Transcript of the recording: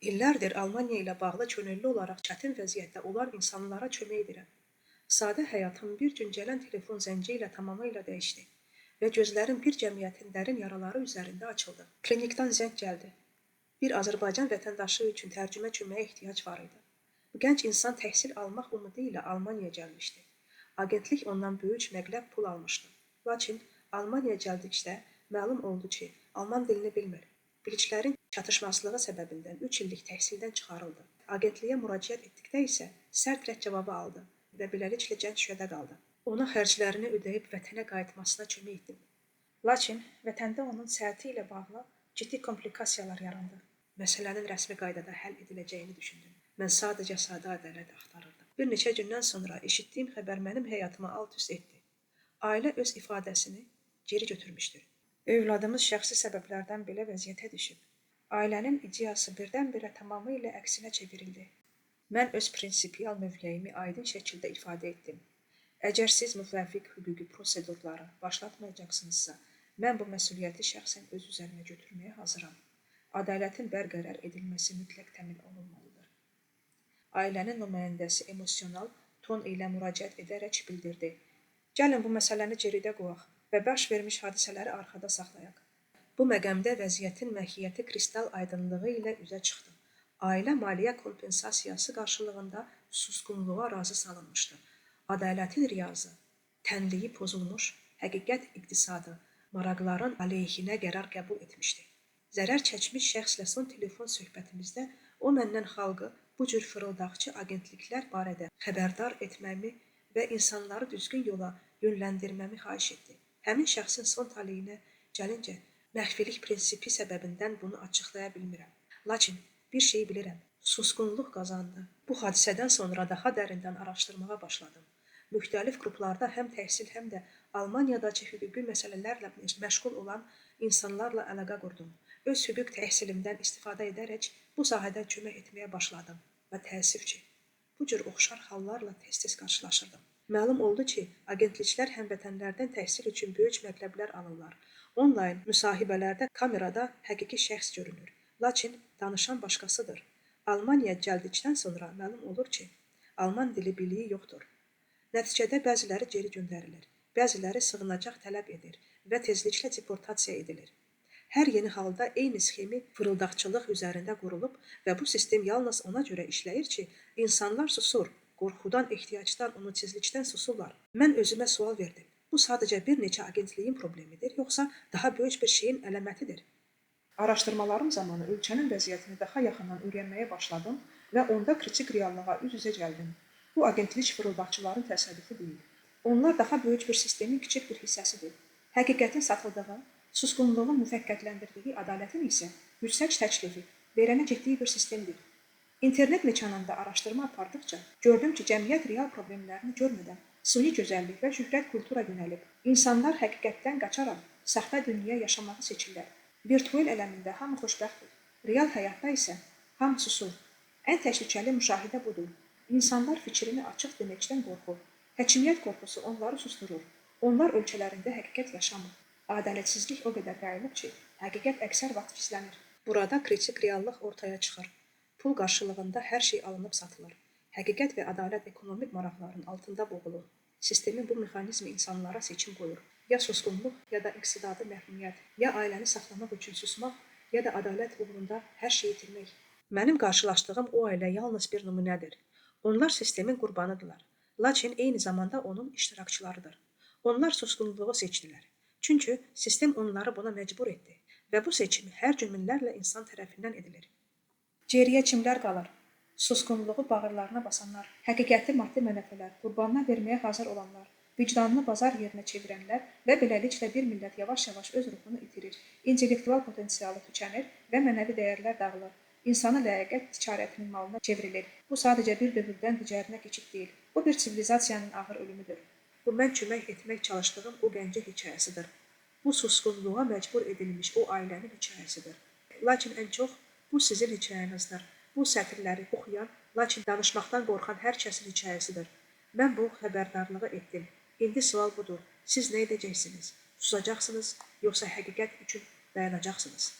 İllərdir Almaniya ilə bağlı könüllü olaraq çətin vəziyyətdə olan insanlara kömək edirəm. Sadə həyatım bir gün gələn telefon zəngi ilə tamamilə dəyişdi və gözlərim bir cəmiyyətin dərin yaraları üzərində açıldı. Klinikdən zəng gəldi. Bir Azərbaycan vətəndaşı üçün tərcümə köməyə ehtiyac var idi. Bu gənc insan təhsil almaq ümidi ilə Almaniyaya gəlmişdi. Agentlik ondan böyük məbləğ pul almışdı. Lakin Almaniyaya gəldikdə məlum oldu ki, alman dilini bilmir. Biliklərin çatışmazlığı səbəbindən 3 illik təhsildən çıxarıldı. Agentliyə müraciət etdikdə isə sərt rədd cavabı aldı və beləliklə gənc şübhədə qaldı. Ona xərclərini ödəyib vətənə qayıtmasına kömək etdim. Lakin vətəndə onun səhhəti ilə bağlı ciddi komplikasiyalar yarandı. Məsələnin rəsmi qaydada həll ediləcəyini düşündüm. Mən sadəcə sadə ədalət axtarırdım. Bir neçə gündən sonra eşitdiyim xəbər mənim həyatımı alt-üst etdi. Ailə öz ifadəsini geri götürmüşdür. Övladımız şəxsi səbəblərdən belə vəziyyətə düşüb. Ailənin ideyası birdən-birə tamamilə əksinə çevrildi. Mən öz prinsipial mövqeyimi aydın şəkildə ifadə etdim. Əgər siz müvəffiq hüquqi prosedurları başlatmayacaqsınızsa, mən bu məsuliyyəti şəxsən öz üzərimə götürməyə hazıram. Ədalətin bərqərar edilməsi mütləq təmin olunmalıdır. Ailənin nümayəndəsi emosional ton ilə müraciət edərək bildirdi. Gəlin bu məsələni geridə qoyaq və baş vermiş hadisələri arxada saxlayaq. Bu məqamda vəziyyətin məhiyyəti kristal aydınlığı ilə üzə çıxdı. Ailə maliyyə kompensasiyası qarşılığında susqunluğa razı salınmışdı. Ədalətin riyazı, tənliyi pozulmuş, həqiqət iqtisadı, maraqların əleyhinə qərar qəbul etmişdi. Zərər çəkmiş şəxslə son telefon söhbətimizdə o məndən xalqı bu cür fırıldaqçı agentliklər barədə xəbərdar etməmi və insanları düzgün yola yönləndirməmi xahiş etdi. Həmin şəxsin son taleyinə gəlincə, məxfilik prinsipi səbəbindən bunu açıqlaya bilmirəm. Lakin bir şey bilirəm, susqunluq qazandı. Bu hadisədən sonra daha dərindən araşdırmağa başladım. Müxtəlif qruplarda həm təhsil, həm də Almaniyadakı hüquqi məsələlərlə məşğul olan insanlarla əlaqə qurdum. Öz hüquq təhsilimdən istifadə edərək bu sahədə kömək etməyə başladım və təəssüf ki, bu cür oxşar hallarla tez-tez qarşılaşırdım. Məlum oldu ki, agentliklər həmvətənlərdən təhsil üçün böyük məbləğlər alırlar. Onlayn müsahibələrdə kamerada həqiqi şəxs görünür, lakin danışan başqasıdır. Almaniyaya gəldikdən sonra məlum olur ki, alman dili biliyi yoxdur. Nəticədə bəziləri geri göndərilir, bəziləri sığınacaq tələb edir və tezliklə deportasiya edilir. Hər yeni halda eyni sxemi fırıldaqçılıq üzərində qurulub və bu sistem yalnız ona görə işləyir ki, insanlar susur, qorxudan, ehtiyacdan, ümidsizlikdən susurlar. Mən özümə sual verdim. Bu sadəcə bir neçə agentliyin problemidir, yoxsa daha böyük bir şeyin əlamətidir? Araşdırmalarım zamanı ölkənin vəziyyətini daha yaxından öyrənməyə başladım və onda kritik reallığa üz-üzə gəldim. Bu agentlik fırıldaqçıların təsadüfü deyil. Onlar daha böyük bir sistemin kiçik bir hissəsidir. Həqiqətin satıldığı, susqunluğun müvəqqətləndirdiyi, ədalətin isə yüksək təklifi, verənə getdiyi bir sistemdir. İnternet məkanında araşdırma apardıqca gördüm ki, cəmiyyət real problemlərini görmədən süni gözəllik və şöhrət kultura yönəlib. İnsanlar həqiqətdən qaçaraq saxta dünya yaşamağı seçirlər. Virtual aləmində hamı xoşbəxtdir. Real həyatda isə hamı susur. Ən təhlükəli müşahidə budur. İnsanlar fikrini açıq deməkdən qorxur. Hakimiyyət qorxusu onları susturur. Onlar ölkələrində həqiqət yaşamır. Ədalətsizlik o qədər yayılıb ki, həqiqət əksər vaxt gizlənir. Burada kritik reallıq ortaya çıxır. Pul qarşılığında hər şey alınıb satılır. Həqiqət və ədalət ekonomik maraqların altında boğulur. Sistemin bu mexanizmi insanlara seçim qoyur. Ya susqunluq, ya da iqtidadi məhrumiyyət, ya ailəni saxlamaq üçün susmaq, ya da ədalət uğrunda hər şeyi itirmək. Mənim qarşılaşdığım o ailə yalnız bir nümunədir. Onlar sistemin qurbanıdırlar, lakin eyni zamanda onun iştirakçılarıdır. Onlar susqunluğu seçdilər. Çünki sistem onları buna məcbur etdi və bu seçim hər gün minlərlə insan tərəfindən edilir. Geriyə kimlər qalır? Susqunluğu bağırlarına basanlar, həqiqəti maddi mənəfələr, qurbanına verməyə hazır olanlar, vicdanını bazar yerinə çevirənlər və beləliklə bir millət yavaş-yavaş öz ruhunu itirir, intellektual potensialı tükənir və mənəvi dəyərlər dağılır. İnsanı ləyaqət ticarətinin malına çevrilir. Bu sadəcə bir dövrdən digərinə keçid deyil. Bu bir sivilizasiyanın ağır ölümüdür. Bu mən kömək etmək çalışdığım o gəncə hekayəsidir. Bu susqunluğa məcbur edilmiş o ailənin hekayəsidir. Lakin ən çox bu sizin hekayənizdir. Bu sətirləri oxuyan, lakin danışmaqdan qorxan hər kəsin hekayəsidir. Mən bu xəbərdarlığı etdim. İndi sual budur. Siz nə edəcəksiniz? Susacaqsınız, yoxsa həqiqət üçün dayanacaqsınız?